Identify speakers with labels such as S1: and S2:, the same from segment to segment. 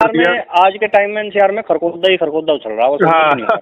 S1: में आज के टाइम में एनसीआर में खरखोदा ही खरखोदा चल रहा है।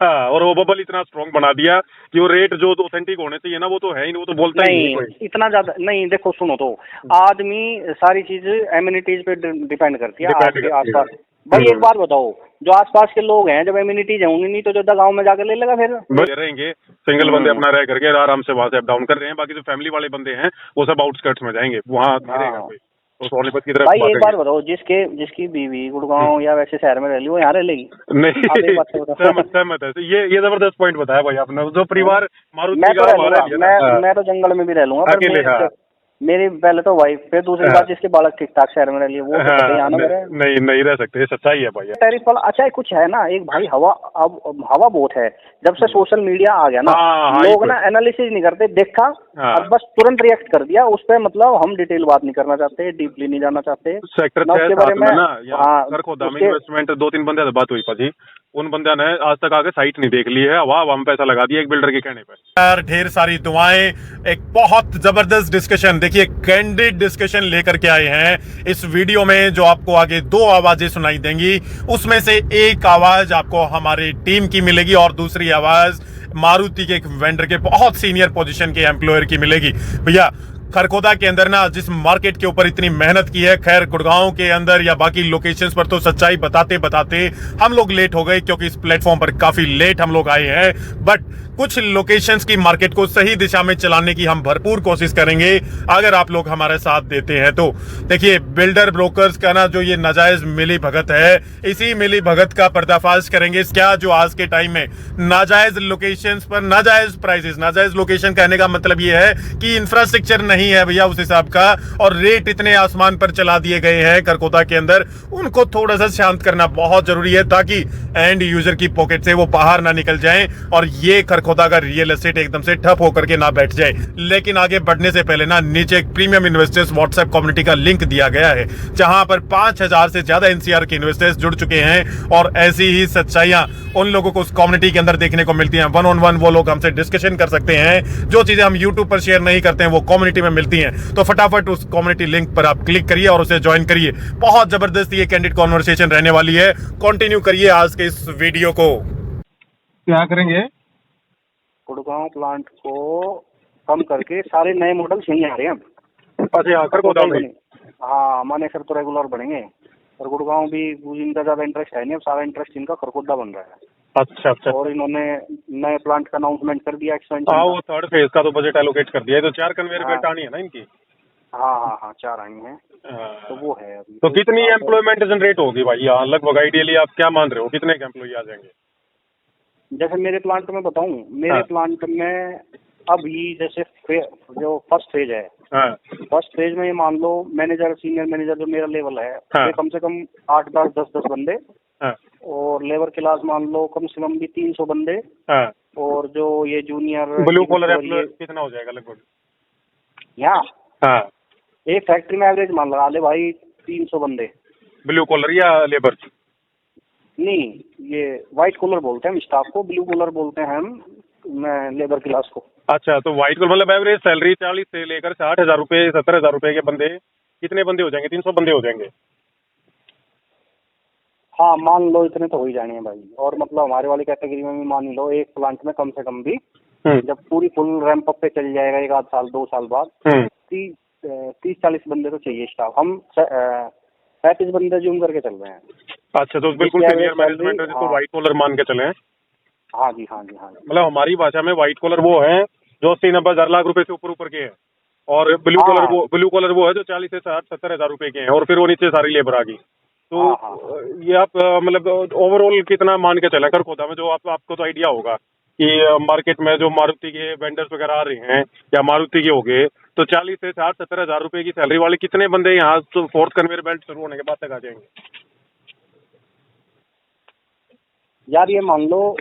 S2: हाँ, और वो बबल इतना स्ट्रॉन्ग बना दिया कि वो रेट जो ऑथेंटिक होने चाहिए ना वो तो है ही नहीं, वो तो बोलता ही नहीं कोई।
S1: इतना ज्यादा नहीं। देखो सुनो तो, आदमी सारी चीज एम्यूनिटीज पे डिपेंड करती है आपके आसपास। भाई एक बात बताओ, जो आसपास के लोग हैं जब एम्यूनिटीज होंगी नहीं तो जो गाँव में जाकर ले लेगा फिर
S2: रहेंगे। सिंगल बंदे अपना रह करके आराम से वहां से अप डाउन कर रहे हैं, बाकी जो फैमिली वाले बंदे हैं वो सब आउटस्कर्ट्स में जाएंगे, वहाँ नहीं रहेगा कोई। तो सोनीपत की तरफ
S1: भाई एक बात बताओ, जिसकी बीवी गुड़गांव या वैसे शहर में रह ली वो यहाँ रह लेगी?
S2: नहीं, सहमत है। ये जबरदस्त पॉइंट बताया भाई आपने। जो परिवार मारुति
S1: मैं तो जंगल में भी रह लूंगा पर मेरी पहले तो वाइफ, फिर दूसरी बात जिसके बालक ठीक ठाक शहर में रह लिए वो
S2: नहीं रह सकते, सच्चाई है भाई।
S1: टैरिफ वाला अच्छा कुछ है ना एक भाई, हवा बहुत है। जब से सोशल मीडिया आ गया ना, लोग ना एनालिसिस नहीं करते, देखा और बस तुरंत रिएक्ट कर दिया उस पर। मतलब हम डिटेल बात नहीं करना चाहते, डीपली नहीं जाना चाहते
S2: सेक्टर के बारे में। इन्वेस्टमेंट 2-3 बंदे से बात हुई पाजी, उन बंदे ने आज तक आगे साइट नहीं देख ली है, वाह हम पैसा लगा दिया एक बिल्डर के कहने पे।
S3: यार ढेर सारी दुआएं, एक बहुत जबरदस्त डिस्कशन, देखिए कैंडिड डिस्कशन लेकर के आए हैं इस वीडियो में। जो आपको आगे 2 आवाजें सुनाई देंगी, उसमें से एक आवाज आपको हमारी टीम की मिलेगी और दूसरी आवाज मारुति के एक वेंडर के बहुत सीनियर पोजीशन के एम्प्लॉयर की मिलेगी। भैया खरखोदा के अंदर ना जिस मार्केट के ऊपर इतनी मेहनत की है, खैर गुड़गांव के अंदर या बाकी लोकेशंस पर तो सच्चाई बताते बताते हम लोग लेट हो गए, क्योंकि इस प्लेटफॉर्म पर काफी लेट हम लोग आए हैं। बट कुछ लोकेशंस की मार्केट को सही दिशा में चलाने की हम भरपूर कोशिश करेंगे अगर आप लोग हमारे साथ देते हैं तो। देखिए बिल्डर ब्रोकर्स का ना जो ये नाजायज मिली भगत है, इसी मिली भगत का पर्दाफाश करेंगे। क्या जो आज के टाइम में नाजायज लोकेशंस पर नाजायज प्राइसेस, नाजायज लोकेशन कहने का मतलब ये है कि इंफ्रास्ट्रक्चर नहीं है भैया उस हिसाब का, और रेट इतने आसमान पर चला दिए गए हैं खरखोदा के अंदर, उनको थोड़ा सा शांत करना बहुत जरूरी है ताकि एंड यूजर की पॉकेट से वो बाहर ना निकल जाएं और ये खरखोदा का रियल एस्टेट एकदम से ठप होकर के ना बैठ जाए। लेकिन आगे बढ़ने से पहले ना नीचे एक प्रीमियम इन्वेस्टर्स व्हाट्सएप कम्युनिटी का लिंक दिया गया है, जहां पर 5000 से ज्यादा एनसीआर के इन्वेस्टर्स जुड़ चुके हैं और ऐसी ही सच्चाइयां उन लोगों को उस कम्युनिटी के अंदर देखने को मिलती हैं। 1-on-1 वो लोग हमसे डिस्कशन कर सकते हैं, जो चीजें हम यूट्यूब पर शेयर नहीं करते हैं वो कम्युनिटी में मिलती हैं। तो फटाफट उस कम्युनिटी लिंक पर आप क्लिक करिए और उसे ज्वाइन करिए। बहुत जबरदस्त ये कैंडिड कॉन्वर्सेशन रहने वाली है। कंटिन्यू करिए आज के इस वीडियो को।
S2: क्या करेंगे,
S1: गुड़गांव प्लांट को कम करके सारे नए मॉडल यहीं आ रहे हैं।
S2: अच्छा खरखोदा में?
S1: हाँ, मानेसर तो रेगुलर बनेंगे और गुड़गांव भी इनका ज्यादा इंटरेस्ट है नहीं, अब सारा इंटरेस्ट इनका खरखोदा बन रहा है।
S2: अच्छा।
S1: और इन्होंने नए प्लांट का अनाउंसमेंट कर दिया एक्सपेंशन।
S2: हाँ, वो 3rd फेज का तो बजट एलोकेट कर दिया है, तो 4 कन्वेयर बेल्ट आनी है ना इनकी।
S1: हाँ 4 आई हैं। तो वो है अभी।
S2: तो कितनी एम्प्लॉयमेंट जनरेट होगी भाई यहाँ लगभग, आइडियली आप क्या मान रहे हो, कितने एम्प्लॉय आ जाएंगे?
S1: जैसे मेरे प्लांट में बताऊं, मेरे प्लांट में अभी जैसे जो फर्स्ट फेज है, फर्स्ट फेज में ये मान लो मैनेजर, सीनियर मैनेजर जो मेरा लेवल है, कम से कम 8-10, 10-10 बंदे, और लेबर क्लास मान लो कम से कम भी 300 बंदे, और जो ये जूनियर
S2: ब्लू कॉलर एम्प्लॉय कितना हो जाएगा लगभग
S1: यहाँ? एक फैक्ट्री में एवरेज मान लगा ले भाई 300 बंदे।
S2: ब्लू कॉलर या लेबर?
S1: नहीं, ये व्हाइट कॉलर बोलते हैं हम स्टाफ को, ब्लू कॉलर बोलते हैं हम लेबर क्लास को।
S2: अच्छा, तो व्हाइट कॉलर मतलब एवरेज सैलरी 40 से लेकर 60,000 रुपए, 70,000 रुपए के बंदे कितने बंदे हो जाएंगे? 300 बंदे हो जाएंगे। हाँ,
S1: मान लो इतने तो हो ही जाने भाई। और मतलब हमारे वाली कैटेगरी में भी मान लो एक प्लांट में कम से कम भी जब पूरी फुल रैंप अप पे चल जाएगा 1 आध साल 2 साल बाद, 30-40 बंदे तो चाहिए स्टाफ। हम 35 बंदे जूम करके चल रहे हैं।
S2: अच्छा, तो बिल्कुल सीनियर मैनेजमेंट जिसको व्हाइट कॉलर मान के चले।
S1: हाँ जी।
S2: मतलब हमारी भाषा में व्हाइट कॉलर वो है जो 80-90 लाख रुपए से ऊपर के हैं, और ब्लू कॉलर वो है जो 40 से 60-70 हजार रुपए के हैं, और फिर वो नीचे सारी लेबर आ गई। तो ये आप मतलब ओवरऑल कितना मान के चले खरखोदा में, जो आपको तो आइडिया होगा कि मार्केट में जो मारुति के वेंडर्स वगैरह आ रहे हैं या मारुति के हो गए, तो 40 से 60-70 हजार रुपए की सैलरी वाले कितने बंदे यहाँ तो 4th कन्वेयर बेल्ट शुरू होने के बाद तक आ जाएंगे?
S1: यार ये मान लो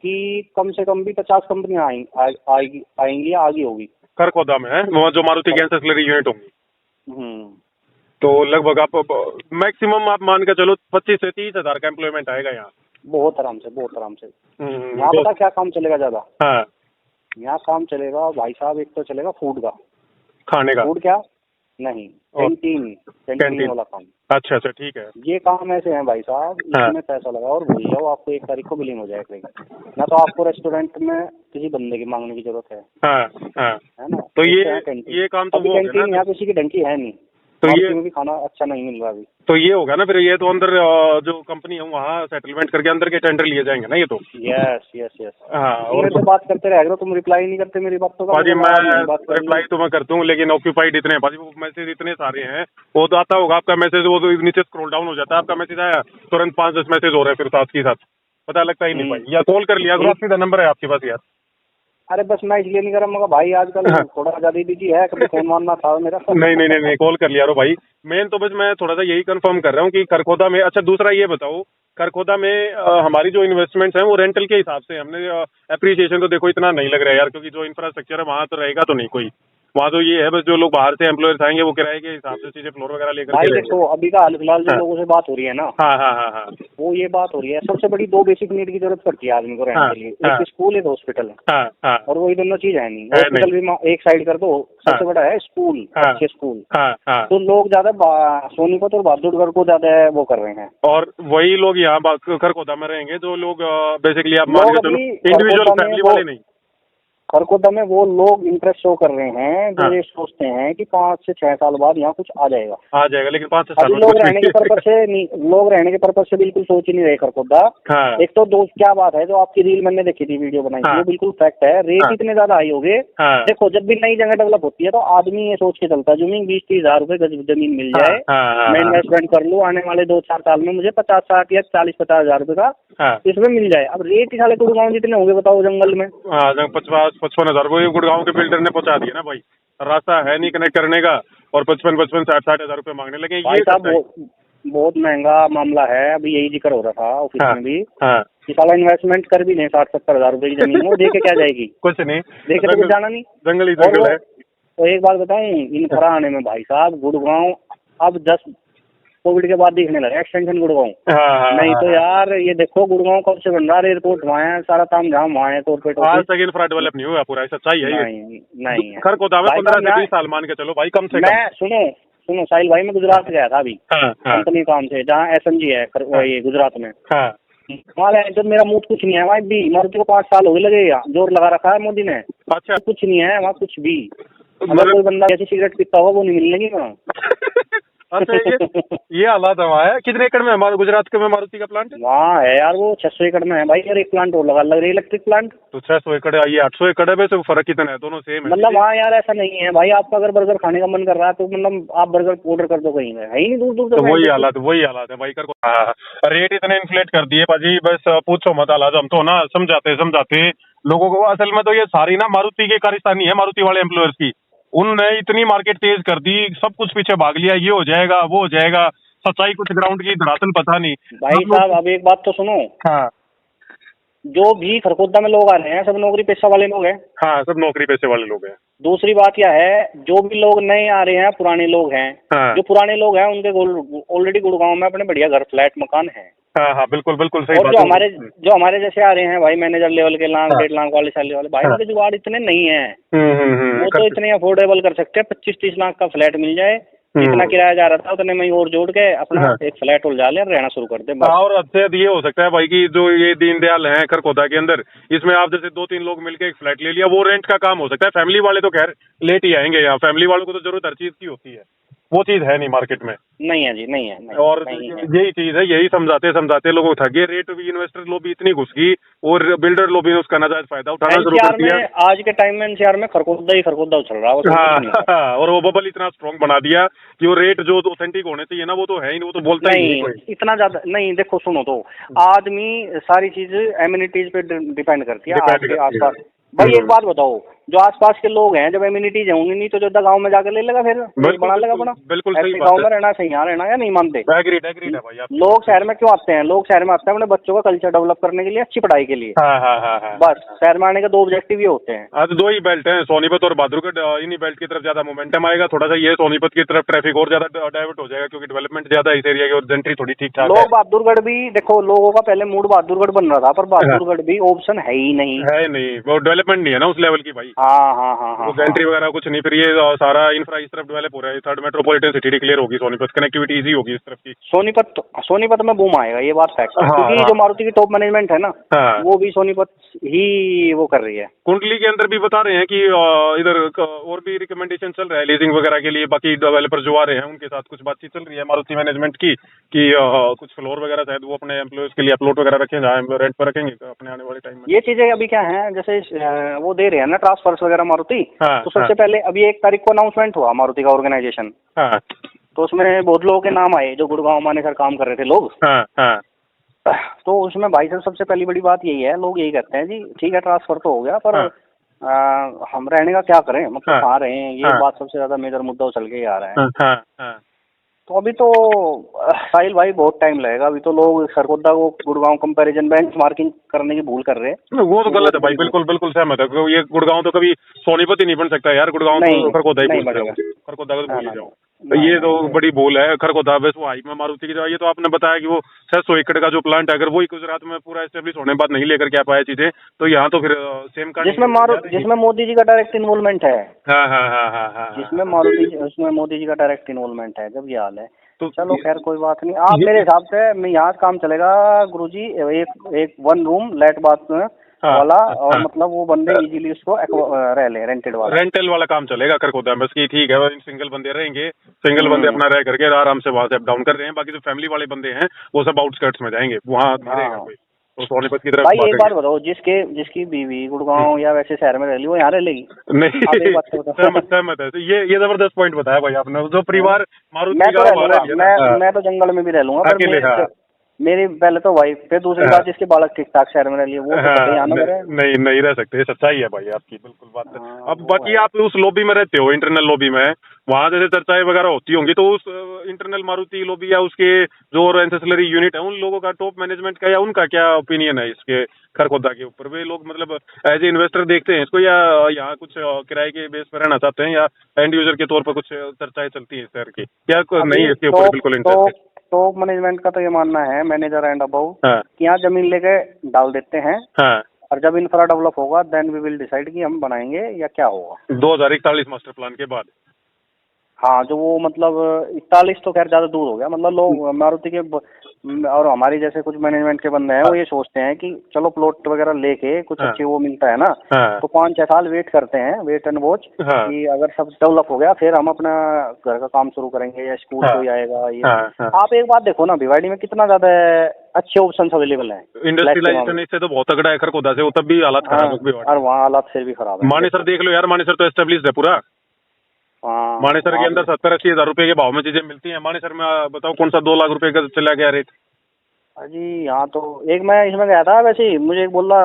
S1: कि कम से कम भी 50 कंपनियां आएंगी या आगे होगी
S2: खरखोदा में, है जो मारुति की एंसेसरी यूनिट होंगी। तो लगभग आप मैक्सिमम आप मान के चलो 25 से 30 हजार का एम्प्लॉयमेंट आएगा यहाँ।
S1: बहुत आराम से यहाँ पता क्या काम चलेगा ज्यादा? यहाँ काम चलेगा भाई साहब, एक तो चलेगा फूड का, खाने का। फूड क्या? नहीं,
S2: और
S1: कैंटीन
S2: कैंटीन।
S1: वाला काम।
S2: अच्छा अच्छा, ठीक है।
S1: ये काम ऐसे है भाई साहब,
S2: हाँ।
S1: इसमें पैसा लगा और भूल जाओ, आपको 1 तारीख को बिलिंग हो जाएगा कहीं। ना तो आपको रेस्टोरेंट में किसी बंदे की मांगने की जरूरत है
S2: हाँ हाँ।
S1: है ना।
S2: तो
S1: इससे है
S2: ये
S1: कैंटीन।
S2: काम तो
S1: अभी
S2: वो हो गया
S1: कैंटीन
S2: ना।
S1: यहाँ किसी की ढंग की है नहीं,
S2: तो
S1: मारुति
S2: ये
S1: में भी खाना अच्छा नहीं मिल रहा अभी।
S2: तो ये होगा ना फिर, ये तो अंदर जो कंपनी है वहाँ सेटलमेंट करके अंदर के टेंडर लिए जाएंगे ना ये तो।
S1: Yes yes yes.
S2: हाँ।
S1: तुम
S2: और
S1: मेरे से बात करते रह गए, तुम रिप्लाई नहीं करते मेरी बातों का।
S2: भाजी
S1: मुझे
S2: मैं
S1: लगा नहीं बात करेंगे।
S2: रिप्लाई तो मैं करता हूँ, लेकिन ऑक्यूपाइड इतने हैं भाजी, वो मैसेज इतने सारे हैं। वो तो आता होगा आपका मैसेज, वो तो नीचे स्क्रॉल डाउन हो जाता है, आपका मैसेज आया तुरंत 5-10 मैसेज हो रहे हैं फिर साथ के साथ, पता लगता ही नहीं भाई। या कॉल कर लिया करो, सीधा नंबर है आपके पास यार।
S1: अरे बस मैं इसलिए नहीं कर रहा, मगर भाई आजकल थोड़ा ज्यादा बिजी है, कभी फोन मारना था मेरा।
S2: नहीं, कॉल कर लिया रो भाई। मेन तो बस मैं थोड़ा सा यही कंफर्म कर रहा हूँ कि खरखोदा में। अच्छा दूसरा ये बताओ, खरखोदा में हमारी जो इन्वेस्टमेंट्स हैं वो रेंटल के हिसाब से, हमने एप्रिसिएशन तो देखो इतना नहीं लग रहा है यार, क्योंकि जो इंफ्रास्ट्रक्चर है वहाँ तो रहेगा तो नहीं कोई। वहाँ तो ये है बस, जो लोग बाहर से एम्प्लॉयर्स आएंगे वो किराए के हिसाब से चीजें फ्लोर वगैरह लेकर
S1: भाई
S2: के
S1: देखो, अभी का हाल फिलहाल जो
S2: हाँ।
S1: लोगों से बात हो रही है ना,
S2: हाँ हाँ हाँ हाँ
S1: वो ये बात हो रही है, सबसे बड़ी 2 बेसिक नीड की जरूरत पड़ती है आदमी को रहने
S2: हाँ,
S1: के लिए।
S2: हाँ।
S1: एक स्कूल, एक हॉस्पिटल।
S2: हाँ हाँ
S1: और वही दोनों चीज है नहीं।
S2: है
S1: हॉस्पिटल भी एक साइड कर दो, सबसे बड़ा है स्कूल,
S2: हाँ।
S1: अच्छे स्कूल।
S2: हाँ हाँ।
S1: तो लोग ज्यादा सोनीपत और बहादुरगढ़ को ज्यादा वो कर रहे हैं।
S2: और वही लोग यहाँ खरखोदा में रहेंगे जो लोग बेसिकली आप मान
S1: लोग
S2: के चलो
S1: अभी
S2: इंडिविजुअल
S1: खरखोदा में
S2: फैमिली
S1: वो-
S2: वाले नहीं।
S1: खरखोदा में वो लोग इंटरेस्ट शो कर रहे हैं जो
S2: हाँ।
S1: ये सोचते हैं कि 5 से 6 साल बाद यहाँ कुछ आ जाएगा।
S2: आ जाएगा, लेकिन 5 से 7
S1: अभी
S2: में
S1: लोग
S2: कुछ
S1: रहने के पर्पज से नहीं, लोग रहने के पर्पज से बिल्कुल सोच ही नहीं रहे खरखोदा।
S2: हाँ
S1: एक तो दोस्त क्या बात है, जो आपकी रील मैंने देखी थी, वीडियो बनाई थी,
S2: हाँ।
S1: वो बिल्कुल फैक्ट है। रेट
S2: हाँ।
S1: इतने ज्यादा हाई हो गए।
S2: हाँ
S1: देखो, जब भी नई जगह डेवलप होती है तो आदमी ये सोच के चलता है जमीन 20-30 हजार रुपए गज जमीन मिल जाए,
S2: हाँ,
S1: मैं इन्वेस्टमेंट कर लूँ, आने वाले 2-4 साल में मुझे 50-60 या 40-50 हजार रुपए का
S2: हाँ
S1: इसमें मिल जाए। अब रेट ही साले गुड़गांव जितने होंगे बताओ जंगल में।
S2: हाँ 55 हजार वो गुड़गांव के बिल्डर ने पहुंचा दिया ना भाई, रास्ता है नहीं कनेक्ट करने का, और 55-60 हजार रुपए मांगने लगे।
S1: भाई
S2: ये
S1: साहब बहुत महंगा मामला है। अभी यही जिक्र हो रहा था ऑफिस
S2: हाँ,
S1: में भी
S2: हाँ
S1: कि साला इन्वेस्टमेंट कर भी नहीं 60-70 हजार रुपए की जमीन, वो देके क्या जाएगी?
S2: कुछ नहीं,
S1: देखे तो कुछ जाना नहीं।
S2: जंगल ही
S1: और
S2: जंगल है।
S1: तो एक बात बताऊं, इंफ्रा आने में भाई साहब गुड़गांव अब 10 कोविड के बाद दिखने लगा एक्सटेंशन गुड़गांव।
S2: हाँ,
S1: नहीं तो यार ये देखो गुड़गांव कब से बन रहा है, एयरपोर्ट वहाँ है, सारा ताम झाम वहाँ है, कॉर्पोरेट
S2: आज तक इंफ्रा डेवलप नहीं हुआ पूरा, सच्चाई है ये।
S1: नहीं है।
S2: खरखोदा में
S1: भाई
S2: 15 से
S1: साहब,
S2: 20 साल मान के चलो भाई, कम से कम।
S1: मैं सुनो साहिल भाई, मैं गुजरात गया था अभी
S2: हाँ हाँ
S1: कंपनी काम से, जहाँ SMG है ये गुजरात में।
S2: हाँ
S1: वहाँ तो मेरा मूड कुछ नहीं है वहाँ भी। मारुति को 5 साल हो गए लगे, जोर लगा रखा है मोदी ने।
S2: अच्छा
S1: कुछ नहीं है वहाँ कुछ भी। अगर कोई बंदा ऐसी सिगरेट पीता होगा वो नहीं मिलेगी वहाँ।
S2: अच्छा ये हालात है वहाँ है। कितने एकड़ में हमारे गुजरात के में मारुति का प्लांट है?
S1: वहाँ है यार वो 600 एकड़ में है भाई, और एक प्लांट और लगा लग रही है, इलेक्ट्रिक प्लांट।
S2: तो 600 एकड़ है, ये 800 एकड़ है, वैसे फर्क कितना है, दोनों सेम है।
S1: मतलब वहाँ यार ऐसा नहीं है भाई, आपका अगर बर्गर खाने का मन कर रहा है तो मतलब आप बर्गर ऑर्डर कर दो कहीं में, है ही नहीं दूर दूर
S2: तो वही हालात है भाई। कर रेट इतने इन्फ्लेट कर दिए पाजी, बस पूछो मत। हालात हम तो ना समझाते लोगों को। असल में तो ये सारी ना मारुति की कारिस्तानी है, मारुति वाले एम्प्लॉयर्स की। उनने इतनी मार्केट तेज कर दी, सब कुछ पीछे भाग लिया, ये हो जाएगा वो हो जाएगा, सच्चाई कुछ ग्राउंड की धरातल पता नहीं।
S1: भाई साहब अब एक बात तो सुनो,
S2: हाँ
S1: जो भी खरखोदा में लोग आ रहे हैं सब नौकरी पेशा वाले लोग हैं।
S2: हाँ, सब नौकरी पैसे वाले लोग हैं।
S1: दूसरी बात यह है, जो भी लोग नए आ रहे हैं पुराने लोग हैं।
S2: हाँ।
S1: जो पुराने लोग हैं उनके ऑलरेडी गुड़गांव में अपने बढ़िया घर फ्लैट मकान है।
S2: हाँ बिल्कुल सही
S1: और
S2: बात है।
S1: जो हमारे जैसे आ रहे हैं भाई, मैनेजर लेवल के, लाख 1.5 लाख वाले साले वाले भाई,
S2: हाँ।
S1: उनके जुगाड़ इतने नहीं है। वो तो इतने अफोर्डेबल कर सकते हैं, 25-30 लाख का फ्लैट मिल जाए, जितना किराया जा रहा था उतने में ही और जोड़ के अपना एक फ्लैट उलझा ले, रहना शुरू कर दे।
S2: और अच्छे ये हो सकता है भाई कि जो ये दीनदयाल है खरखोदा के अंदर, इसमें आप जैसे 2-3 लोग मिलके एक फ्लैट ले लिया, वो रेंट का काम हो सकता है। फैमिली वाले तो खैर लेट ही आएंगे यहाँ, फैमिली वालों को तो जरूरत हर चीज की होती है, वो चीज है नहीं मार्केट में।
S1: नहीं है जी, नहीं है।
S2: और
S1: नहीं है।
S2: यही चीज है, यही समझाते लोगों को थके। रेट भी इन्वेस्टर लोबी इतनी घुस गई और बिल्डर लोबी ने उसका नाजायज फायदा उठाना शुरू कर दिया।
S1: आज के टाइम में NCR में खरखोदा उछल रहा है।
S2: हाँ, और वो बबल इतना स्ट्रॉन्ग बना दिया कि वो रेट जो ऑथेंटिक होने चाहिए ना वो तो है ही नहीं, वो तो बोलता ही नहीं कोई।
S1: इतना ज्यादा नहीं। देखो सुनो, तो आदमी सारी चीज एम्यूनिटीज पे डिपेंड करती है आपके आसपास। भाई एक बात बताओ, जो आसपास के लोग हैं जब एम्यूनिटीज होंगी नहीं तो जो गाँव में जाकर ले लेगा, फिर बना लेगा अपना।
S2: बिल्कुल सही बात
S1: गाँव में रहना सही, यहाँ रहना, या नहीं मानते?
S2: एग्रीड है भाई आप।
S1: लोग शहर में क्यों आते हैं? लोग शहर में आते हैं अपने बच्चों का कल्चर डेवलप करने के लिए, अच्छी पढ़ाई के लिए।
S2: हाँ।
S1: बस शहर में आने के 2 ऑब्जेक्टिव ही होते हैं।
S2: आज 2 ही बेल्ट हैं, सोनीपत और बहादुरगढ़। इन्हीं बेल्ट की तरफ ज्यादा मोमेंटम आएगा। थोड़ा सा ये सोनीपत की तरफ ट्रैफिक और ज्यादा डाइवर्ट हो जाएगा क्योंकि डेवलपमेंट ज्यादा है इस एरिया की और एंट्री थोड़ी ठीक ठाक है।
S1: लोग बहादुरगढ़ भी देखो, लोगों का पहले मूड बहादुरगढ़ बन रहा था, पर बहादुरगढ़ भी ऑप्शन है ही नहीं।
S2: वो डेवलपमेंट नहीं है ना उस लेवल की भाई।
S1: हाँ हाँ हाँ हाँ,
S2: एंट्री वगैरह कुछ नहीं, फिर ये सारा इंफ्रा इस तरफ डेवलप हो रहा है, थर्ड मेट्रोपॉलिटन सिटी डिक्लेयर होगी सोनीपत, कनेक्टिविटी इजी होगी इस तरफ की।
S1: सोनीपत में बूम आएगा, ये बात फैक्ट है,
S2: हाँ,
S1: क्योंकि
S2: हाँ।
S1: जो मारुति की टॉप मैनेजमेंट है ना,
S2: हाँ।
S1: वो भी सोनीपत ही वो कर रही है।
S2: कुंडली के अंदर भी बता रहे हैं कि इधर और भी रिकमेंडेशन चल रहा है लीजिंग वगैरह के लिए, बाकी डेवलपर जो आ रहे हैं उनके साथ कुछ बातचीत चल रही है मारुति मैनेजमेंट की कि कुछ फ्लोर वगैरह शायद वो अपने एम्प्लॉयज के लिए अपलोड वगैरह रखें, जहाँ रेंट पर रखेंगे अपने आने वाले टाइम में।
S1: ये चीजें अभी क्या है, जैसे वो दे रहे हैं ना ट्रांसफर्स वगैरह मारुति,
S2: हाँ,
S1: तो सबसे
S2: हाँ।
S1: पहले अभी 1 तारीख को अनाउंसमेंट हुआ मारुति का ऑर्गेनाइजेशन,
S2: हाँ
S1: तो उसमें बहुत लोगों के नाम आए जो गुड़गांव मानेसर काम कर रहे थे लोग।
S2: हाँ हाँ
S1: तो उसमें भाई साहब सबसे पहली बड़ी बात यही है, लोग यही कहते हैं जी ठीक है ट्रांसफर तो हो गया, पर
S2: हाँ।
S1: हम रहने का क्या करें, मतलब
S2: हाँ।
S1: कहाँ रहे हैं, ये
S2: हाँ।
S1: बात सबसे ज्यादा मेजर मुद्दा उछल के ही आ रहा है।
S2: हाँ हाँ।
S1: तो अभी तो साहिल भाई बहुत टाइम लगेगा, अभी तो लोग सरगोदा को गुड़गांव कंपैरिजन बेंच मार्किंग करने की भूल कर रहे हैं।
S2: वो तो गलत है भाई, बिल्कुल बिल्कुल सहमत है, ये गुड़गांव तो कभी सोनीपत ही नहीं बन सकता यार, गुड़गांव तो खरगोदा ही
S1: नहीं
S2: बोल
S1: बनेगा,
S2: खरगोदा को तो भूल ही जाओ।
S1: ना,
S2: ये तो बड़ी भूल है, खरगोदा बस वो हाइप में मारुति की जो, ये तो आपने बताया कि वो 600 एकड़ का जो प्लांट है, अगर वही गुजरात में पूरा एस्टेब्लिश होने के बाद नहीं लेकर के आ पाए चीजें, तो यहाँ तो फिर सेम का
S1: जिसमें मोदी जी का डायरेक्ट इन्वॉल्वमेंट है।
S2: हाँ हाँ हाँ हाँ हाँ,
S1: उसमें मोदी जी का डायरेक्ट इन्वॉल्वमेंट है, जब ये हाल है
S2: तो
S1: चलो खैर कोई बात नहीं। आप मेरे हिसाब से मैं यहाँ काम चलेगा गुरुजी, एक 1 रूम लेट बाथ वाला, और मतलब वो बंदे इजीली उसको रह ले, रेंटल वाला
S2: काम चलेगा खरगोदा में, बस की ठीक है, सिंगल बंदे रहेंगे, सिंगल बंदे अपना रह करके आराम से वहां से अप डाउन कर रहे हैं, बाकी जो फैमिली वाले बंदे हैं वो सब आउटस्कर्ट्स में जाएंगे, वहाँ रहेगा कोई, तो सोनीपत की तरफ।
S1: भाई एक बात बताओ, जिसकी बीवी गुड़गांव या वैसे शहर में रह ली, वो यहाँ रह लेगी?
S2: नहीं, सहमत है, ये जबरदस्त पॉइंट बताया भाई आपने, जो परिवार मारुति का,
S1: मैं तो जंगल में भी रह लूंगा, पर मेरी पहले तो वाइफ, फिर दूसरी बात जिसके बालक ठीक ठाक शहर में रह लिए, वो तो यहाँ
S2: नहीं रह सकते, सच्चाई है भाई आपकी, बिल्कुल बात है। अब बाकी आप उस लॉबी में रहते हो, इंटरनल लॉबी में, वहाँ जैसे चर्चाएं वगैरह होती होंगी, तो उस इंटरनल मारुति लॉबी या उसके जो एंसेसरी यूनिट है, उन लोगों का, टॉप मैनेजमेंट का, या उनका क्या ओपिनियन है इसके खरगोदा के ऊपर? वे लोग मतलब एज ए इन्वेस्टर देखते हैं इसको, या यहाँ कुछ किराए के बेस पर रहना चाहते हैं, या एंड यूजर के तौर पर कुछ चर्चाएं चलती है शहर की, क्या नहीं इसके ऊपर बिल्कुल इंटरेस्ट?
S1: टॉप मैनेजमेंट का तो ये मानना है, मैनेजर एंड अबव, कि यहाँ जमीन लेके डाल देते हैं, और जब इंफ्रा डेवलप होगा देन वी विल डिसाइड कि हम बनाएंगे या क्या होगा
S2: 2041 मास्टर प्लान के बाद।
S1: हाँ, जो वो मतलब 41 तो खैर ज्यादा दूर हो गया, मतलब लोग मारुति के और हमारी जैसे कुछ मैनेजमेंट के बंदे हैं, वो ये सोचते हैं कि चलो प्लॉट वगैरह लेके कुछ अच्छी वो मिलता है ना, तो 5-6 साल वेट करते हैं, वेट एंड वॉच, कि अगर सब डेवलप हो गया फिर हम अपना घर का काम शुरू करेंगे, या स्कूल कोई आएगा। ये आप एक बात देखो ना, भिवाड़ी में कितना ज्यादा अच्छे ऑप्शन अवेलेबल है,
S2: इंडस्ट्रियलाइजेशन इससे तो बहुत तगड़ा है खरगोदा से, वो तब भी हालत खराब है,
S1: और वहाँ हालात फिर भी खराब है।
S2: मानेसर देख लो यार, मानेसर तो एस्टेब्लिश्ड है पूरा, मानेसर के अंदर 70-80 हजार रुपए के भाव में चीजें मिलती हैं। मानेसर में बताओ कौन सा 2 लाख रुपए का चला गया रेट?
S1: जी यहाँ तो एक मैं इसमें गया था, वैसे ही मुझे एक बोला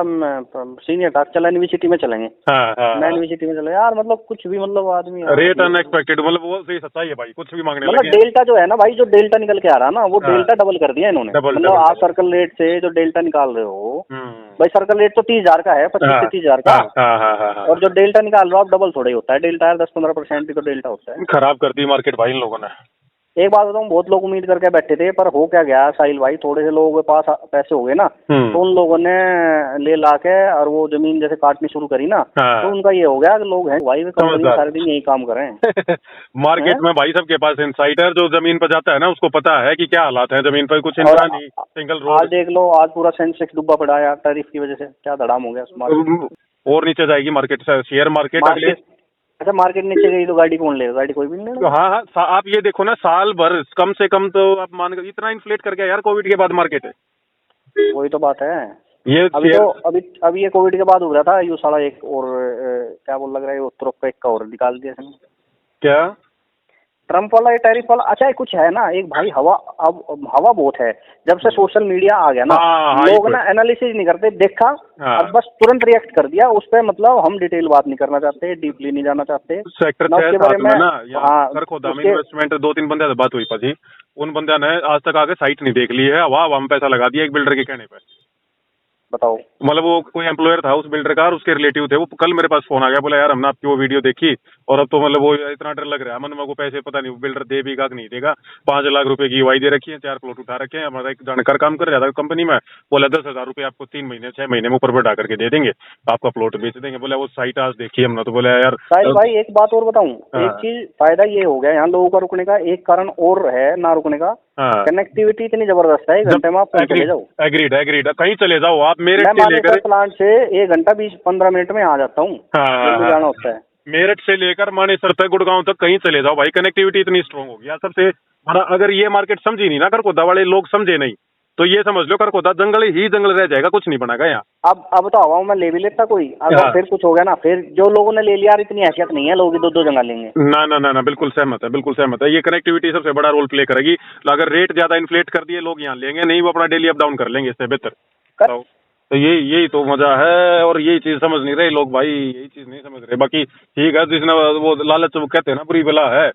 S1: सीनियर था, चला यूनिवर्सिटी में चलेंगे। मैं यूनिवर्सिटी में चला यार, मतलब कुछ भी, मतलब आदमी
S2: रेट अनएक्सपेक्टेड, मतलब वो सही सच्चाई है भाई, कुछ भी मांगने लगे।
S1: मतलब डेल्टा जो है ना भाई, जो डेल्टा निकल के आ रहा है ना, वो डेल्टा डबल कर दिया इन्होंने, मतलब आप सर्कल रेट से जो डेल्टा निकाल रहे हो भाई, सर्कल रेट तो 30,000 का है, 25 से 30,000 का, और जो डेल्टा निकाल रहे हो आप डबल थोड़ा ही होता है, डेल्टा 10-15% भी तो डेल्टा होता है।
S2: खराब कर दी मार्केट भाई इन लोगों ने।
S1: एक बात बताऊं, बहुत लोग उम्मीद करके बैठे थे, पर हो क्या गया साहिल भाई, थोड़े से लोगों के पास पैसे हो गए ना, तो उन लोगों ने ले ला के और वो जमीन जैसे काटनी शुरू करी ना, तो उनका ये हो गया कि लोग हैं भाई, वे सारे दिन यही काम करें।
S2: मार्केट में भाई सबके पास इंसाइडर जो जमीन पर जाता है ना, उसको पता है कि क्या हालात है जमीन पर, कुछ इंफ्रा नहीं, सिंगल रोड।
S1: आज देख लो, आज पूरा सेंसेक्स डूबा पड़ा है टैरिफ की वजह से, क्या धड़ाम हो गया,
S2: और नीचे जाएगी मार्केट, शेयर मार्केट।
S1: अच्छा, मार्केट नीचे गई तो गाड़ी कौन लेगा? गाड़ी कोई भी नहीं लेगा।
S2: हाँ, आप ये देखो ना, साल भर कम से कम तो आप मान कर इतना इन्फ्लेट कर गया यार, कोविड के बाद मार्केट है।
S1: वही तो बात है,
S2: ये
S1: अभी ये कोविड के बाद हो रहा था, यू साला एक और क्या बोल लग रहा है, उत्तरोप का एक और निकाल दिया
S2: क्या
S1: ट्रम्प वाला, ये टैरिफ वाला। अच्छा, कुछ है ना एक भाई, हवा बहुत है, जब से सोशल मीडिया आ गया ना, लोग ना एनालिसिस नहीं करते, देखा और बस तुरंत रिएक्ट कर दिया उस पर, मतलब हम डिटेल बात नहीं करना चाहते, डीपली नहीं जाना चाहते
S2: सेक्टर के बारे में ना। इन्वेस्टमेंट 2-3 बंदे से बात हुई पाजी, उन बंदे ने आज तक आगे साइट नहीं देख ली है, हवा में पैसा लगा दिया एक बिल्डर के कहने पे।
S1: बताओ।
S2: मतलब वो कोई एम्प्लॉयर था उस बिल्डर का और उसके रिलेटिव थे, वो कल मेरे पास फोन आ गया, बोला यार हमने आपकी वो वीडियो देखी और अब तो मतलब वो इतना डर लग रहा है, मन में को पैसे पता नहीं बिल्डर दे भी का नहीं देगा। 5 लाख रुपए की ईवाई दे रखी है, 4 प्लॉट उठा रखे हैं। हमारा एक जानकार काम कर रहा था कंपनी में, बोला 10,000 रुपए आपको 3 महीने 6 महीने में ऊपर बढ़ा करके दे देंगे, आपका प्लॉट बेच देंगे। बोला वो साइट आज देखी हमने, तो बोला यार
S1: साहिल भाई एक बात और बताऊं,
S2: हाँ।
S1: एक चीज फायदा ये हो गया यहाँ लोगों का रुकने का, एक कारण और है ना रुकने का,
S2: हाँ।
S1: कनेक्टिविटी इतनी जबरदस्त है, 1 घंटे में आप कहीं चले जाओ।
S2: एग्रीड कहीं चले जाओ आप, मेरठ
S1: मैं
S2: से
S1: मानेसर
S2: लेकर
S1: प्लांट से 1 घंटा 20-15 मिनट में आ जाता हूँ, जल्दी जाना होता है।
S2: मेरठ से लेकर मानेसर तक गुड़गांव तक कहीं चले जाओ भाई, कनेक्टिविटी इतनी स्ट्रांग हो गया सबसे बड़ा। अगर ये मार्केट समझी नहीं ना, करकोदा वाले लोग समझे नहीं, तो ये समझ लो करकोदा जंगल ही जंगल रह जाएगा, कुछ नहीं बनेगा यहाँ।
S1: अब तो हवा में ले भी लेता कोई, अगर
S2: हाँ।
S1: फिर कुछ हो गया ना, फिर जो लोगों ने ले लिया यार, इतनी हैसियत नहीं है, लोग 2-2 जगह लेंगे।
S2: ना ना ना ना, बिल्कुल सहमत है, बिल्कुल सहमत है। ये कनेक्टिविटी सबसे बड़ा रोल प्ले करेगी। अगर रेट ज्यादा इन्फ्लेट कर दिए लोग यहाँ लेंगे नहीं, वो अपना डेली अप डाउन कर लेंगे, इससे बेहतर। तो यही तो मजा है, और यही चीज समझ नहीं रहे लोग भाई, यही चीज नहीं समझ रहे। बाकी ठीक है, जिसने वो लालच वो कहते हैं ना बुरी बला है,